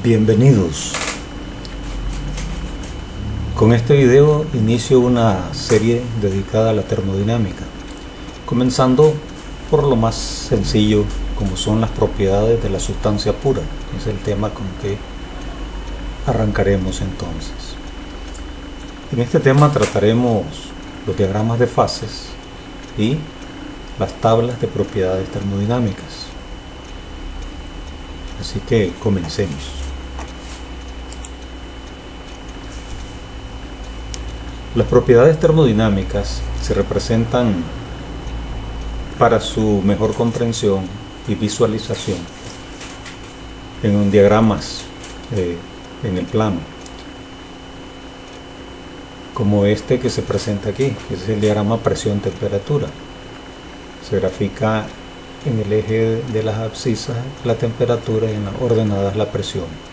Bienvenidos. Con este video inicio una serie dedicada a la termodinámica, comenzando por lo más sencillo, como son las propiedades de la sustancia pura. Es el tema con que arrancaremos entonces. En este tema trataremos los diagramas de fases y las tablas de propiedades termodinámicas. Así que comencemos. Las propiedades termodinámicas se representan para su mejor comprensión y visualización en diagramas en el plano, como este que se presenta aquí, que es el diagrama presión-temperatura. Se grafica en el eje de las abscisas la temperatura y en las ordenadas la presión.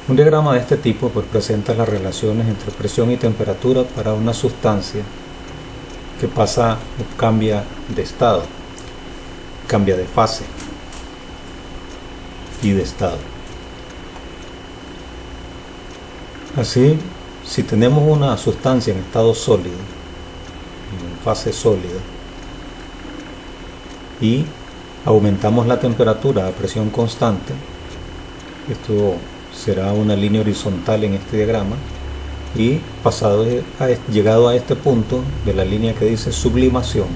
Un diagrama de este tipo pues presenta las relaciones entre presión y temperatura para una sustancia que pasa o cambia de estado, cambia de fase y de estado. Así, si tenemos una sustancia en estado sólido, en fase sólida, y aumentamos la temperatura a presión constante, esto será una línea horizontal en este diagrama, y llegado a este punto de la línea que dice sublimación,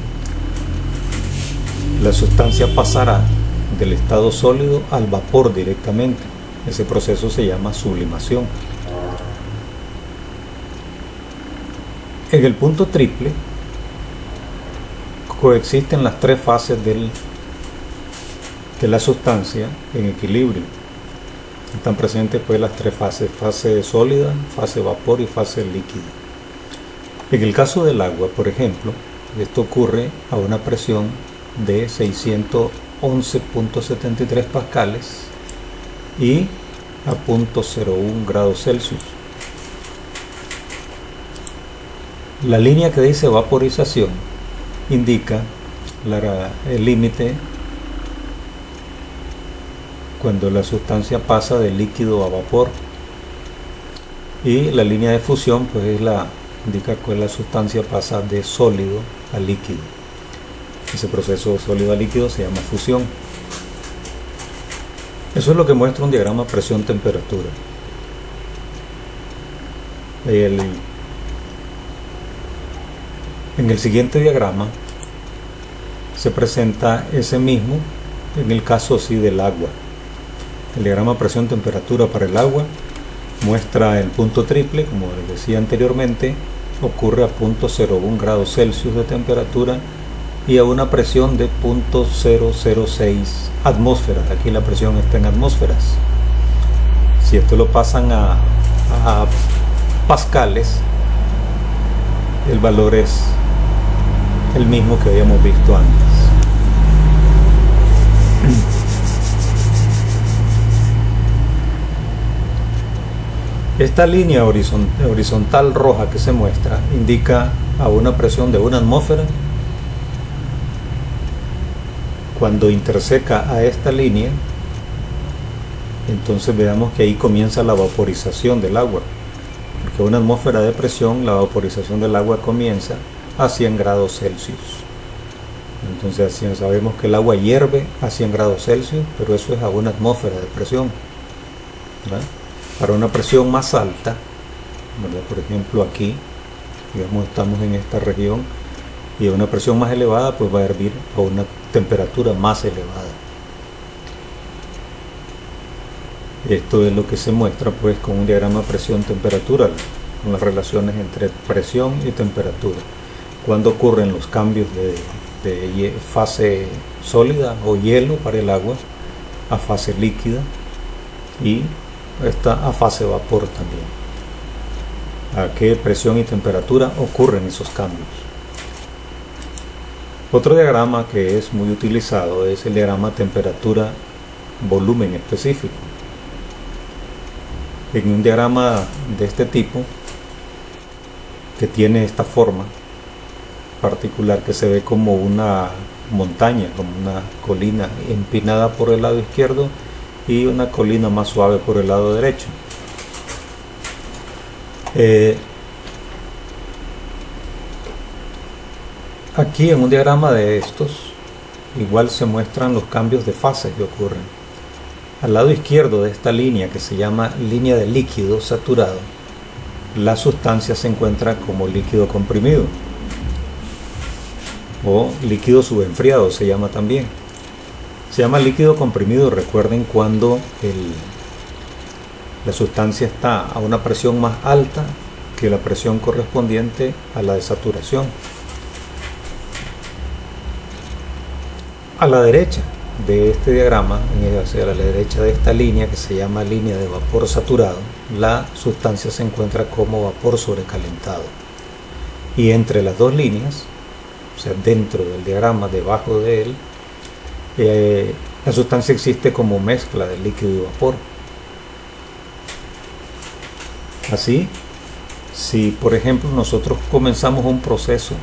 la sustancia pasará del estado sólido al vapor directamente. Ese proceso se llama sublimación. En el punto triple coexisten las tres fases de la sustancia en equilibrio. Están presentes pues las tres fases: fase sólida, fase vapor y fase líquida. En el caso del agua, por ejemplo, esto ocurre a una presión de 611.73 pascales y a 0.01 grados Celsius. La línea que dice vaporización indica el límite cuando la sustancia pasa de líquido a vapor, y la línea de fusión pues indica que la sustancia pasa de sólido a líquido. Ese proceso de sólido a líquido se llama fusión. Eso es lo que muestra un diagrama presión-temperatura. En el siguiente diagrama se presenta ese mismo, en el caso sí del agua. El diagrama presión-temperatura para el agua muestra el punto triple, como les decía anteriormente, ocurre a 0.01 grados Celsius de temperatura y a una presión de 0.006 atmósferas. Aquí la presión está en atmósferas. Si esto lo pasan a pascales, el valor es el mismo que habíamos visto antes. Esta línea horizontal roja que se muestra indica a una presión de 1 atmósfera. Cuando interseca a esta línea, entonces veamos que ahí comienza la vaporización del agua, porque a 1 atmósfera de presión la vaporización del agua comienza a 100 grados Celsius. Entonces así sabemos que el agua hierve a 100 grados Celsius, pero eso es a 1 atmósfera de presión, ¿verdad? Para una presión más alta, ¿verdad? Por ejemplo aquí, digamos, estamos en esta región, y a una presión más elevada pues va a hervir a una temperatura más elevada. Esto es lo que se muestra pues con un diagrama presión-temperatura, con las relaciones entre presión y temperatura. Cuando ocurren los cambios de fase sólida o hielo para el agua a fase líquida, y está a fase vapor también. ¿A qué presión y temperatura ocurren esos cambios? Otro diagrama que es muy utilizado es el diagrama temperatura-volumen específico. En un diagrama de este tipo, que tiene esta forma particular, que se ve como una montaña, como una colina empinada por el lado izquierdo y una colina más suave por el lado derecho. Aquí en un diagrama de estos igual se muestran los cambios de fase que ocurren. Al lado izquierdo de esta línea, que se llama línea de líquido saturado, la sustancia se encuentra como líquido comprimido o líquido subenfriado se llama también. Se llama líquido comprimido, recuerden, cuando la sustancia está a una presión más alta que la presión correspondiente a la de saturación. A la derecha de este diagrama, o sea, a la derecha de esta línea que se llama línea de vapor saturado, la sustancia se encuentra como vapor sobrecalentado. Y entre las dos líneas, o sea, dentro del diagrama, debajo de él, la sustancia existe como mezcla de líquido y vapor. Así, si por ejemplo nosotros comenzamos un proceso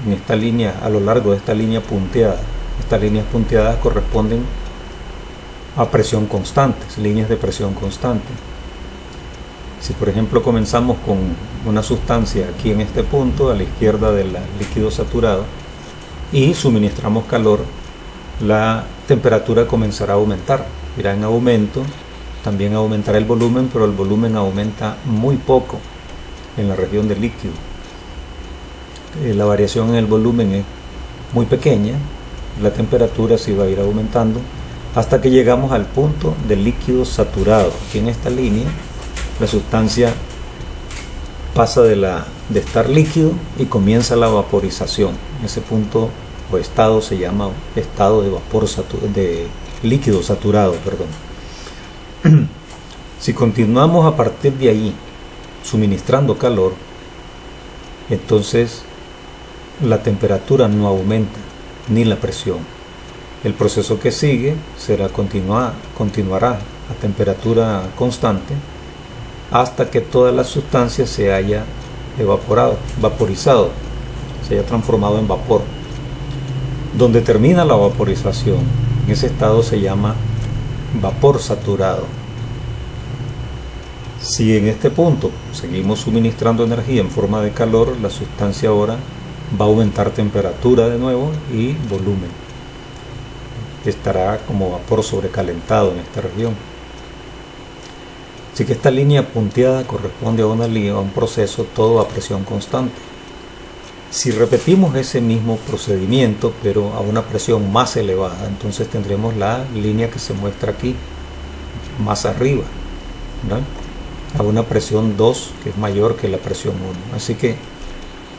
en esta línea, a lo largo de esta línea punteada, estas líneas punteadas corresponden a presión constantes, líneas de presión constante. Si por ejemplo comenzamos con una sustancia aquí en este punto, a la izquierda del líquido saturado, y suministramos calor, la temperatura comenzará a aumentar, irá en aumento, también aumentará el volumen, pero el volumen aumenta muy poco en la región del líquido. La variación en el volumen es muy pequeña, la temperatura sí va a ir aumentando hasta que llegamos al punto del líquido saturado. Aquí en esta línea la sustancia pasa de estar líquido y comienza la vaporización. Ese punto o estado se llama estado de vapor de líquido saturado, perdón. Si continuamos a partir de allí suministrando calor, entonces la temperatura no aumenta ni la presión. El proceso que sigue continuará a temperatura constante hasta que toda la sustancia se haya vaporizado, se haya transformado en vapor. Donde termina la vaporización, en ese estado se llama vapor saturado. Si en este punto seguimos suministrando energía en forma de calor, la sustancia ahora va a aumentar temperatura de nuevo y volumen. Estará como vapor sobrecalentado en esta región. Así que esta línea punteada corresponde a un proceso todo a presión constante. Si repetimos ese mismo procedimiento pero a una presión más elevada, entonces tendremos la línea que se muestra aquí, más arriba, ¿no? A una presión 2 que es mayor que la presión 1. Así que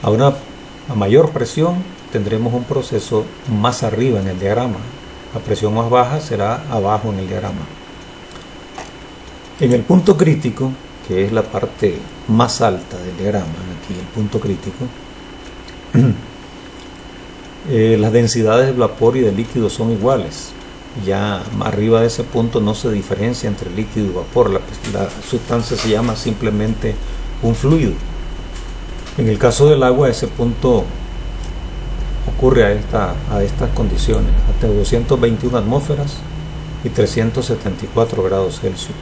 a mayor presión tendremos un proceso más arriba en el diagrama. La presión más baja será abajo en el diagrama. En el punto crítico, que es la parte más alta del diagrama, aquí el punto crítico, las densidades de vapor y de líquido son iguales. Ya arriba de ese punto no se diferencia entre líquido y vapor. La sustancia se llama simplemente un fluido. En el caso del agua, ese punto ocurre a estas condiciones, hasta 221 atmósferas y 374 grados Celsius.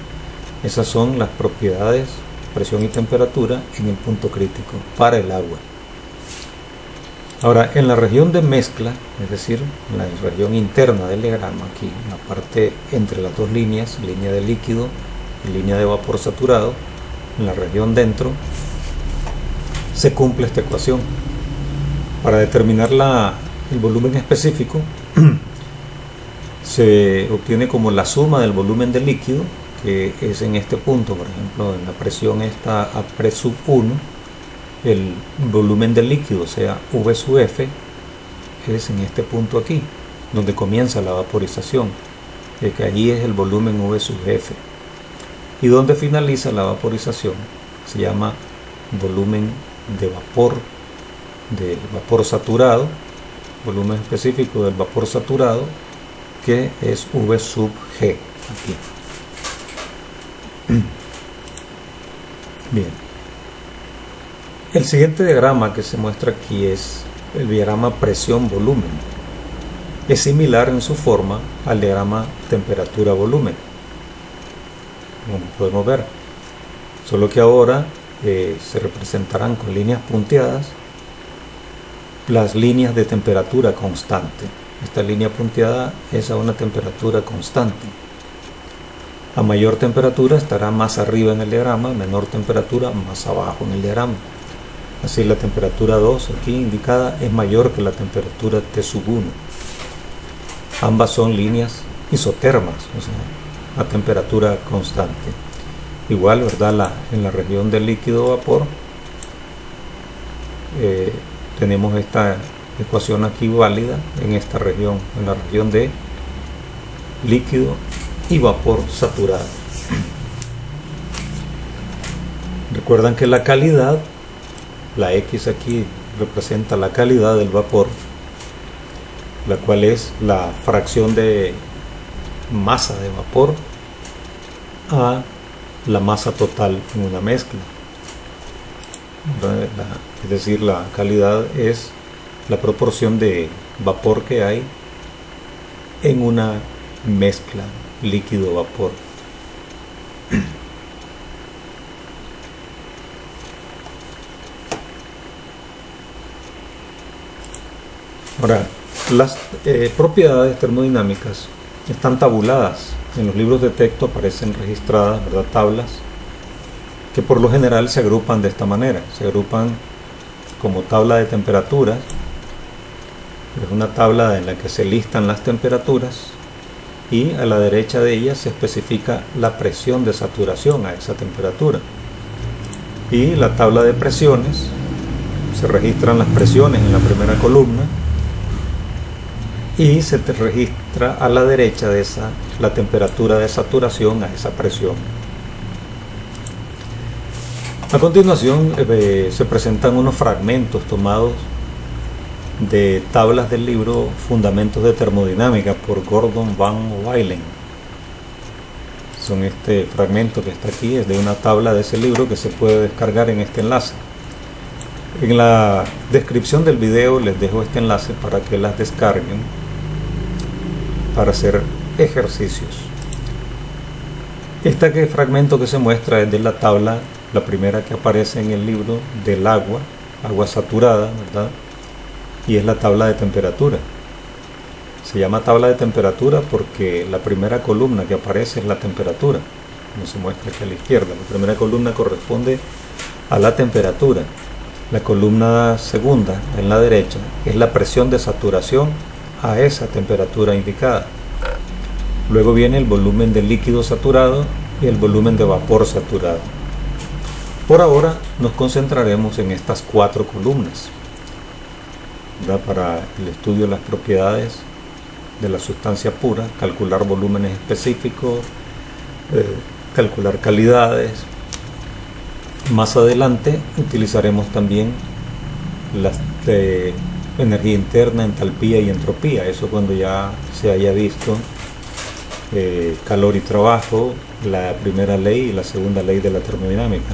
Esas son las propiedades, presión y temperatura en el punto crítico para el agua. Ahora, en la región de mezcla, es decir, en la región interna del diagrama, aquí, en la parte entre las dos líneas, línea de líquido y línea de vapor saturado, en la región dentro, se cumple esta ecuación. Para determinar el volumen específico, se obtiene como la suma del volumen del líquido, que es en este punto, por ejemplo, en la presión esta a pre sub 1, el volumen del líquido, o sea, V sub F, es en este punto aquí, donde comienza la vaporización, que allí es el volumen V sub F. Y donde finaliza la vaporización se llama volumen de vapor saturado, volumen específico del vapor saturado, que es V sub G aquí. Bien, el siguiente diagrama que se muestra aquí es el diagrama presión-volumen. Es similar en su forma al diagrama temperatura-volumen. como podemos ver, solo que ahora se representarán con líneas punteadas las líneas de temperatura constante. Esta línea punteada es a una temperatura constante. A mayor temperatura estará más arriba en el diagrama, menor temperatura más abajo en el diagrama. Así la temperatura 2 aquí indicada es mayor que la temperatura T sub 1. Ambas son líneas isotermas, o sea, a temperatura constante. Igual, ¿verdad? En la región del líquido vapor tenemos esta ecuación aquí válida en esta región, en la región de líquido y vapor saturado. Recuerdan que la calidad, la X aquí representa la calidad del vapor, la cual es la fracción de masa de vapor a la masa total en una mezcla. Es decir, la calidad es la proporción de vapor que hay en una mezcla líquido-vapor. Ahora, las propiedades termodinámicas están tabuladas. En los libros de texto aparecen registradas, ¿verdad?, tablas que por lo general se agrupan de esta manera. Se agrupan como tabla de temperaturas. Es una tabla en la que se listan las temperaturas y a la derecha de ella se especifica la presión de saturación a esa temperatura. Y la tabla de presiones, se registran las presiones en la primera columna y se te registra a la derecha de esa la temperatura de saturación a esa presión. A continuación se presentan unos fragmentos tomados de tablas del libro Fundamentos de Termodinámica por Gordon Van Wylen. Son este fragmento que está aquí, es de una tabla de ese libro que se puede descargar en este enlace. En la descripción del video les dejo este enlace para que las descarguen para hacer ejercicios. Este fragmento que se muestra es de la tabla, la primera que aparece en el libro, del agua saturada, ¿verdad? Y es la tabla de temperatura. Se llama tabla de temperatura porque la primera columna que aparece es la temperatura, como se muestra aquí a la izquierda. La primera columna corresponde a la temperatura. La columna segunda, en la derecha, es la presión de saturación a esa temperatura indicada. Luego viene el volumen de líquido saturado y el volumen de vapor saturado. Por ahora nos concentraremos en estas cuatro columnas, ¿verdad?, para el estudio de las propiedades de la sustancia pura, calcular volúmenes específicos, calcular calidades. Más adelante utilizaremos también las de energía interna, entalpía y entropía, eso cuando ya se haya visto calor y trabajo, la primera ley y la segunda ley de la termodinámica.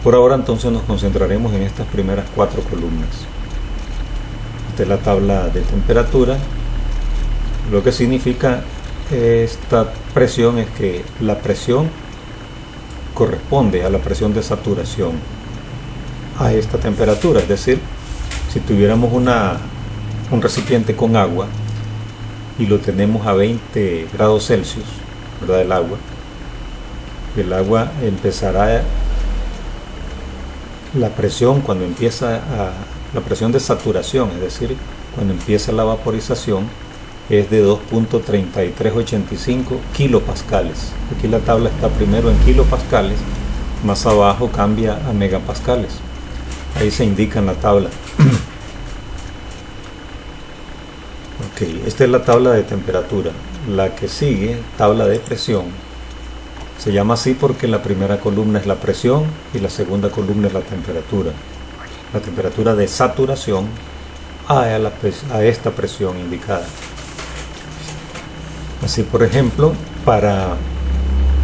Por ahora entonces nos concentraremos en estas primeras cuatro columnas. Esta es la tabla de temperatura. Lo que significa esta presión es que la presión corresponde a la presión de saturación a esta temperatura. Es decir, si tuviéramos un recipiente con agua y lo tenemos a 20 grados Celsius, ¿verdad?, el agua empezará, la presión cuando empieza la presión de saturación, es decir, cuando empieza la vaporización, es de 2.3385 kilopascales. Aquí la tabla está primero en kilopascales, más abajo cambia a megapascales. Ahí se indica en la tabla. Ok, esta es la tabla de temperatura. La que sigue, tabla de presión, se llama así porque la primera columna es la presión y la segunda columna es la temperatura. La temperatura de saturación a esta presión indicada. Así, por ejemplo,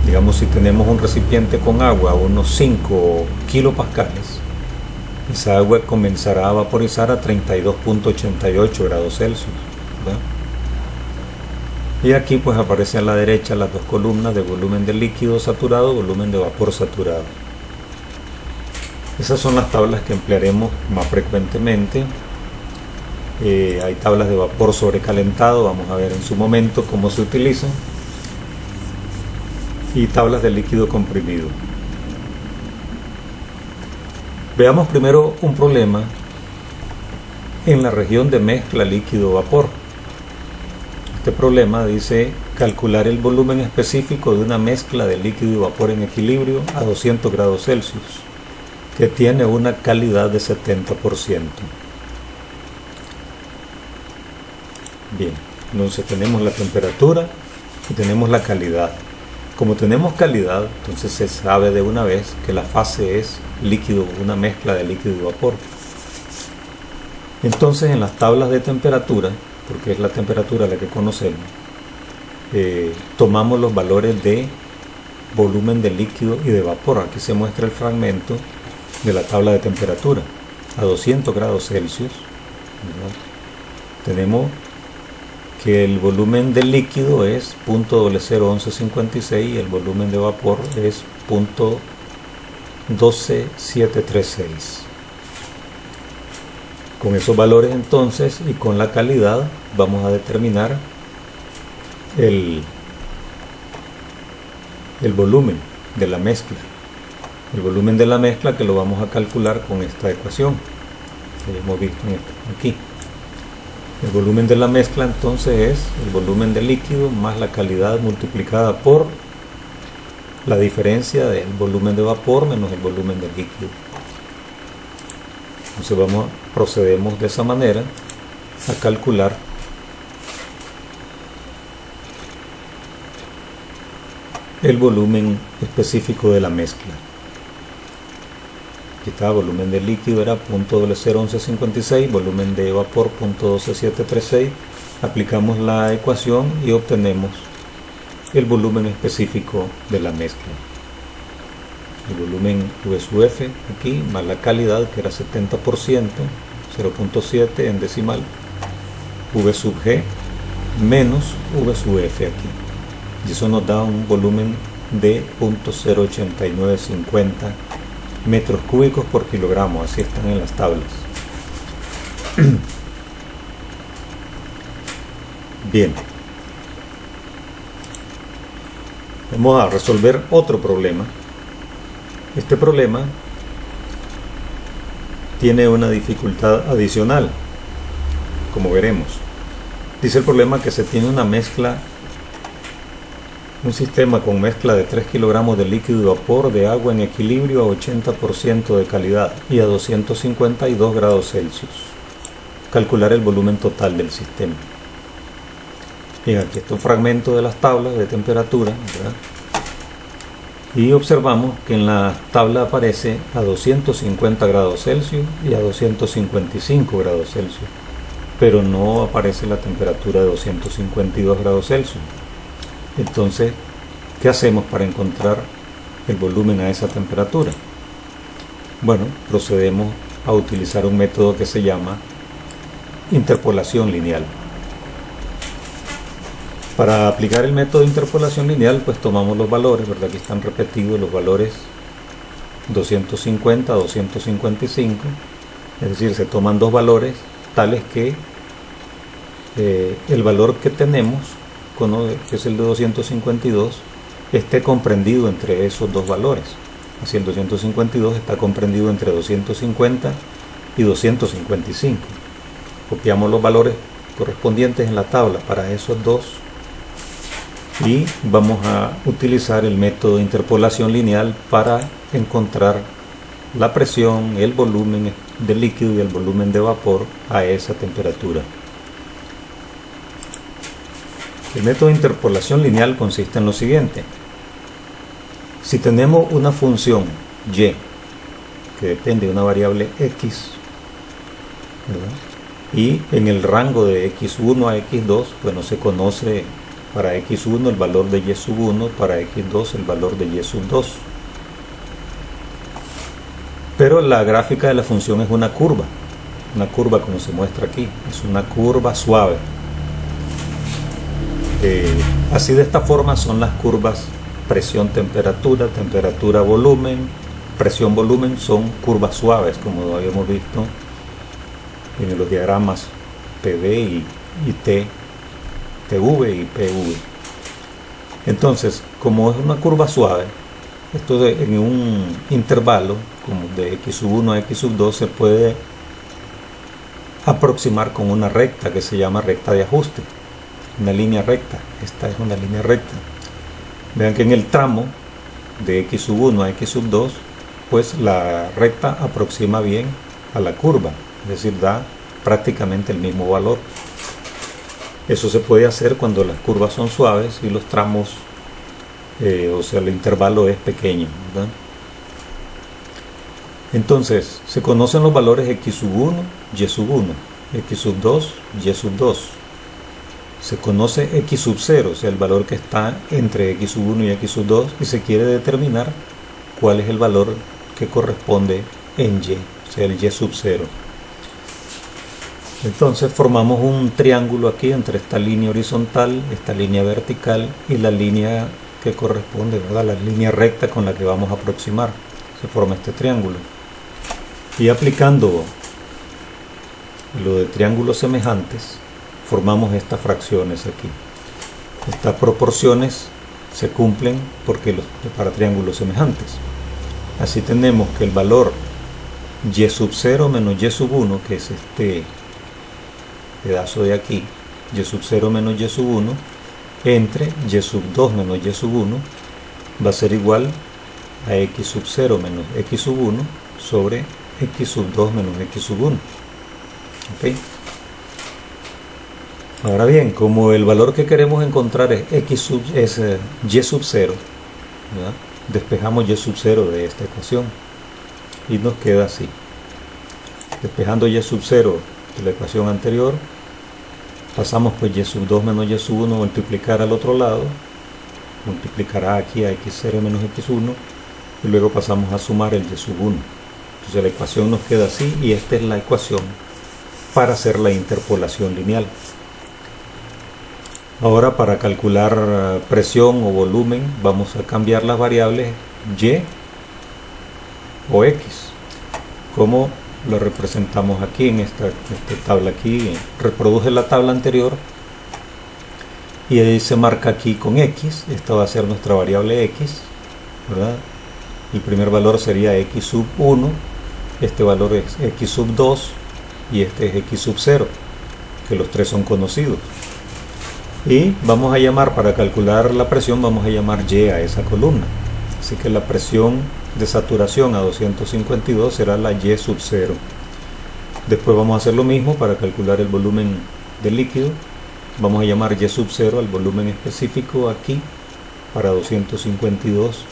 digamos, si tenemos un recipiente con agua a unos 5 kilopascales, esa agua comenzará a vaporizar a 32.88 grados Celsius, ¿verdad? Y aquí pues aparece a la derecha las dos columnas de volumen de líquido saturado, volumen de vapor saturado. Esas son las tablas que emplearemos más frecuentemente. Hay tablas de vapor sobrecalentado, vamos a ver en su momento cómo se utilizan, y tablas de líquido comprimido. Veamos primero un problema en la región de mezcla líquido-vapor. Este problema dice calcular el volumen específico de una mezcla de líquido y vapor en equilibrio a 200 grados Celsius, que tiene una calidad de 70%. Bien, entonces tenemos la temperatura y tenemos la calidad. Como tenemos calidad, entonces se sabe de una vez que la fase es líquido, una mezcla de líquido y vapor. Entonces en las tablas de temperatura, porque es la temperatura la que conocemos, tomamos los valores de volumen de líquido y de vapor. Aquí se muestra el fragmento de la tabla de temperatura. A 200 grados Celsius, ¿verdad? Tenemos que el volumen del líquido es 0.001156 y el volumen de vapor es 0.12736. Con esos valores entonces y con la calidad vamos a determinar el volumen de la mezcla. El volumen de la mezcla que lo vamos a calcular con esta ecuación que hemos visto aquí. El volumen de la mezcla entonces es el volumen de líquido más la calidad multiplicada por la diferencia del volumen de vapor menos el volumen de líquido. Entonces procedemos de esa manera a calcular el volumen específico de la mezcla. Aquí está, volumen de líquido era 0.01156, volumen de vapor 0.12736. Aplicamos la ecuación y obtenemos el volumen específico de la mezcla. El volumen V sub F aquí, más la calidad que era 70%, 0.7 en decimal, V sub G menos V sub F aquí. Y eso nos da un volumen de 0.08950 metros cúbicos por kilogramo. Así están en las tablas. Bien, vamos a resolver otro problema. Este problema tiene una dificultad adicional, como veremos. Dice el problema que se tiene una mezcla, un sistema con mezcla de 3 kilogramos de líquido y vapor de agua en equilibrio a 80% de calidad y a 252 grados Celsius. Calcular el volumen total del sistema. Bien, aquí está un fragmento de las tablas de temperatura, ¿verdad? Y observamos que en la tabla aparece a 250 grados Celsius y a 255 grados Celsius, pero no aparece la temperatura de 252 grados Celsius. Entonces, ¿qué hacemos para encontrar el volumen a esa temperatura? Bueno, procedemos a utilizar un método que se llama interpolación lineal. Para aplicar el método de interpolación lineal, pues tomamos los valores, ¿verdad? Aquí están repetidos los valores 250 a 255, es decir, se toman dos valores tales que el valor que tenemos, que es el de 252, esté comprendido entre esos dos valores. Así el 252 está comprendido entre 250 y 255. Copiamos los valores correspondientes en la tabla para esos dos y vamos a utilizar el método de interpolación lineal para encontrar la presión, el volumen de líquido y el volumen de vapor a esa temperatura. El método de interpolación lineal consiste en lo siguiente. Si tenemos una función y que depende de una variable x, ¿verdad? Y en el rango de x1 a x2, bueno, se conoce para x1 el valor de y sub 1, para x2 el valor de y sub 2. Pero la gráfica de la función es una curva como se muestra aquí, es una curva suave. Así de esta forma son las curvas presión-temperatura, temperatura-volumen, presión-volumen, son curvas suaves, como habíamos visto en los diagramas PV y T, TV y PV. Entonces, como es una curva suave, esto en un intervalo como de x1 a x2 se puede aproximar con una recta que se llama recta de ajuste, una línea recta. Esta es una línea recta. Vean que en el tramo de x1 a x2 pues la recta aproxima bien a la curva, es decir, da prácticamente el mismo valor. Eso se puede hacer cuando las curvas son suaves y los tramos, o sea, el intervalo es pequeño, ¿verdad? Entonces, se conocen los valores x1, y1, x2, y2. Se conoce x0, o sea, el valor que está entre x1 y x2, y se quiere determinar cuál es el valor que corresponde en y, o sea, el y0. Entonces formamos un triángulo aquí entre esta línea horizontal, esta línea vertical y la línea que corresponde, ¿verdad?, la línea recta con la que vamos a aproximar. Se forma este triángulo. Y aplicando lo de triángulos semejantes, formamos estas fracciones aquí. Estas proporciones se cumplen porque para triángulos semejantes. Así tenemos que el valor y0 menos y1, que es este pedazo de aquí, y0 menos y1, entre y2 menos y1 va a ser igual a x0 menos x1 sobre x2 menos x1. ¿Okay? Ahora bien, como el valor que queremos encontrar es y0, ¿verdad?, despejamos y0 de esta ecuación y nos queda así. Despejando y0 de la ecuación anterior, pasamos pues y2 menos y1 multiplicar al otro lado, multiplicará aquí a x0 menos x1 y luego pasamos a sumar el y1. Entonces la ecuación nos queda así y esta es la ecuación para hacer la interpolación lineal. Ahora, para calcular presión o volumen vamos a cambiar las variables y o x. ¿Cómo lo representamos aquí en esta tabla? Aquí reproduce la tabla anterior y ahí se marca aquí con x. Esta va a ser nuestra variable x, ¿verdad? El primer valor sería x1, este valor es x2 y este es x0, que los tres son conocidos. Y vamos a llamar, para calcular la presión, vamos a llamar y a esa columna. Así que la presión de saturación a 252 será la y0. Después vamos a hacer lo mismo para calcular el volumen del líquido. Vamos a llamar y0 al volumen específico aquí para 252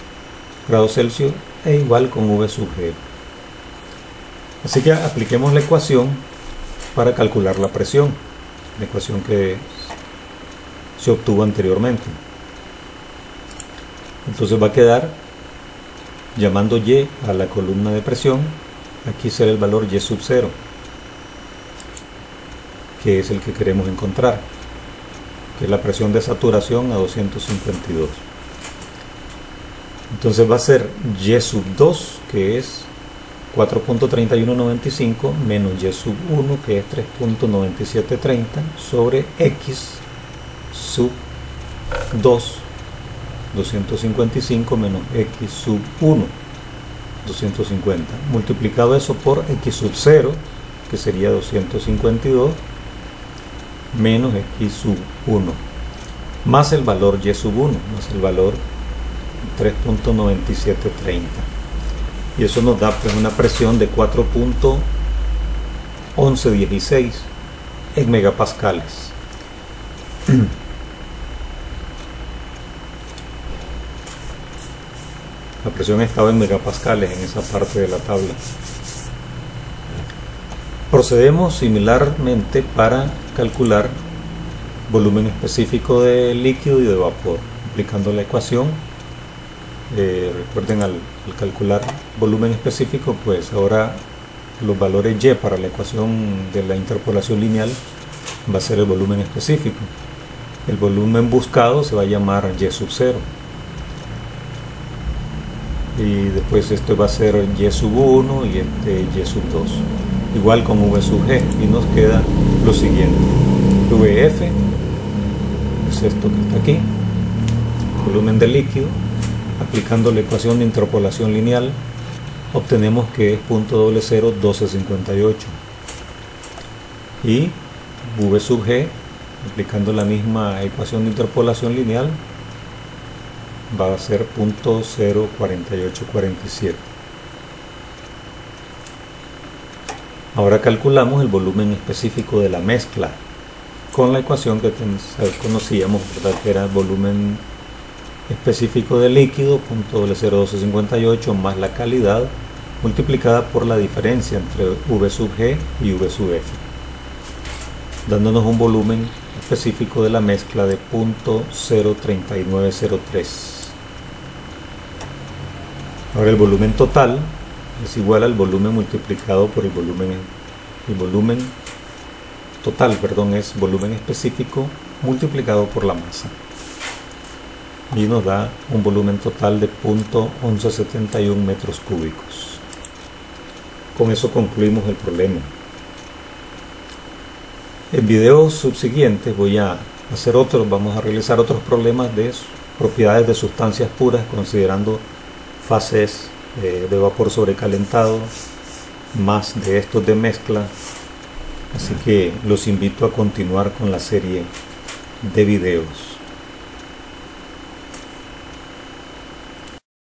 grados Celsius e igual con V sub G. Así que apliquemos la ecuación para calcular la presión, la ecuación que se obtuvo anteriormente. Entonces va a quedar, llamando y a la columna de presión, aquí será el valor y0, que es el que queremos encontrar, que es la presión de saturación a 252. Entonces va a ser y2, que es 4.3195, menos y1, que es 3.9730, sobre x sub 2, 255, menos x sub 1, 250, multiplicado eso por x sub 0, que sería 252, menos x sub 1, más el valor y sub 1, más el valor 3.9730. Y eso nos da pues una presión de 4.1116 en megapascales. La presión estaba en megapascales en esa parte de la tabla. Procedemos similarmente para calcular volumen específico de líquido y de vapor, aplicando la ecuación. Recuerden, al calcular volumen específico, pues ahora los valores y para la ecuación de la interpolación lineal va a ser el volumen específico. El volumen buscado se va a llamar Y sub 0. Y después esto va a ser Y sub 1 y este Y sub 2. Igual con V sub G. Y nos queda lo siguiente. VF es esto que está aquí. Volumen del líquido. Aplicando la ecuación de interpolación lineal, obtenemos que es .001258. Y V sub G, aplicando la misma ecuación de interpolación lineal, va a ser .04847. Ahora calculamos el volumen específico de la mezcla con la ecuación que conocíamos, ¿verdad? Que era el volumen específico del líquido, .01258, más la calidad multiplicada por la diferencia entre V sub G y V sub F, dándonos un volumen específico de la mezcla de .03903. Ahora el volumen total es igual al volumen multiplicado por el volumen total, es volumen específico multiplicado por la masa, y nos da un volumen total de .1171 metros cúbicos. Con eso concluimos el problema. En videos subsiguientes vamos a realizar otros problemas de propiedades de sustancias puras, considerando fases de vapor sobrecalentado, más de estos de mezcla. Así que los invito a continuar con la serie de videos.